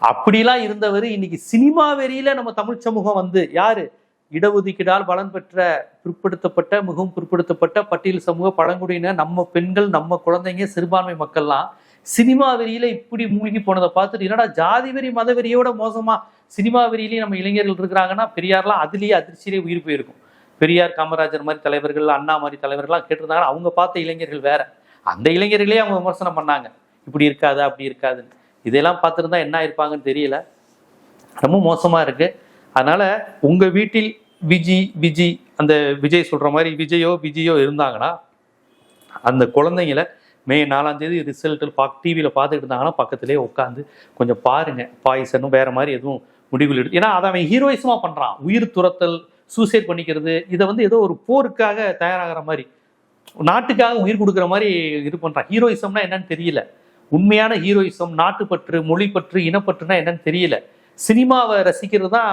அப்படிலாம் இருந்தவர் இன்னைக்கு சினிமா வெறியில நம்ம தமிழ் சமூகம் வந்து யாரு இடஒதுக்கீடால் பலன் பெற்ற பிற்படுத்தப்பட்ட மிகவும் பிற்படுத்தப்பட்ட பட்டியல் சமூக பழங்குடியினர் நம்ம பெண்கள் நம்ம குழந்தைங்க சிறுபான்மை மக்கள்லாம் சினிமா வெறியில இப்படி மூழ்கி போனதை பார்த்துட்டு என்னடா ஜாதி வெறி மத வெறியோட மோசமா சினிமா வெறியிலேயே நம்ம இளைஞர்கள் இருக்கிறாங்கன்னா பெரியார்லாம் அதுலயே அதிர்ச்சியிலே உயிர் போயிருக்கும். பெரியார் காமராஜர் மாதிரி தலைவர்கள் அண்ணா மாதிரி தலைவர்கள்லாம் கேட்டிருந்தாங்கன்னா அவங்க பார்த்த இளைஞர்கள் வேற. அந்த இளைஞர்களே அவங்க விமர்சனம் பண்ணாங்க, இப்படி இருக்காது அப்படி இருக்காதுன்னு. இதெல்லாம் பார்த்துருந்தா என்ன ஆயிருப்பாங்கன்னு தெரியல. ரொம்ப மோசமா இருக்கு. அதனால உங்க வீட்டில் விஜி அந்த விஜய் சொல்ற மாதிரி விஜயோ இருந்தாங்கன்னா அந்த குழந்தைங்களை மே 4ஆம் தேதி ரிசல்ட் டிவியில பார்த்துட்டு இருந்தாங்கன்னா பக்கத்திலே உட்காந்து கொஞ்சம் பாருங்க. பாய்சனும் வேற மாதிரி எதுவும் முடிவில் எடுத்து, ஏன்னா அதை அவன் ஹீரோயிசமா பண்றான். உயிர் துரத்தல், சூசைட் பண்ணிக்கிறது, இதை வந்து ஏதோ ஒரு போருக்காக தயாராகிற மாதிரி, நாட்டுக்காக உயிர் கொடுக்குற மாதிரி இது பண்றான். ஹீரோயிசம்னா என்னன்னு தெரியல. உண்மையான ஹீரோயிசம், நாட்டுப்பற்று, மொழிப்பற்று, இனப்பற்றுனா என்னன்னு தெரியல. சினிமாவை ரசிக்கிறது தான்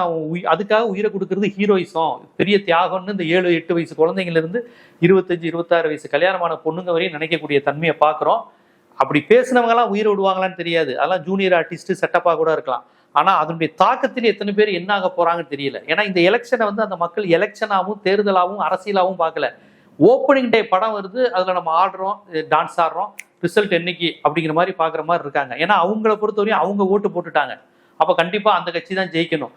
அதுக்காக உயிரை கொடுக்கறது ஹீரோயிசம், பெரிய தியாகம்னு இந்த 7-8 வயசு குழந்தைங்கள்ல இருந்து 25-26 வயசு கல்யாணமான பொண்ணுங்க வரையும் நினைக்கக்கூடிய தன்மையை பார்க்குறோம். அப்படி பேசினவங்கலாம் உயிரை விடுவாங்களான்னு தெரியாது. அதெல்லாம் ஜூனியர் ஆர்டிஸ்ட் செட்டப்பாக கூட இருக்கலாம். ஆனா அதனுடைய தாக்கத்தில் எத்தனை பேர் என்ன ஆக போறாங்கன்னு தெரியல. ஏன்னா இந்த எலெக்ஷனை வந்து அந்த மக்கள் எலெக்ஷனாகவும் தேர்தலாகவும் அரசியலாகவும் பார்க்கல. ஓப்பனிங் டே படம் வருது, அதுல நம்ம ஆடுறோம், டான்ஸ் ஆடுறோம், ரிசல்ட் என்னைக்கு அப்படிங்கிற மாதிரி பாக்குற மாதிரி இருக்காங்க. ஏன்னா அவங்கள பொறுத்தவரையும் அவங்க ஓட்டு போட்டுட்டாங்க. அப்ப கண்டிப்பா அந்த கட்சி தான் ஜெயிக்கணும்.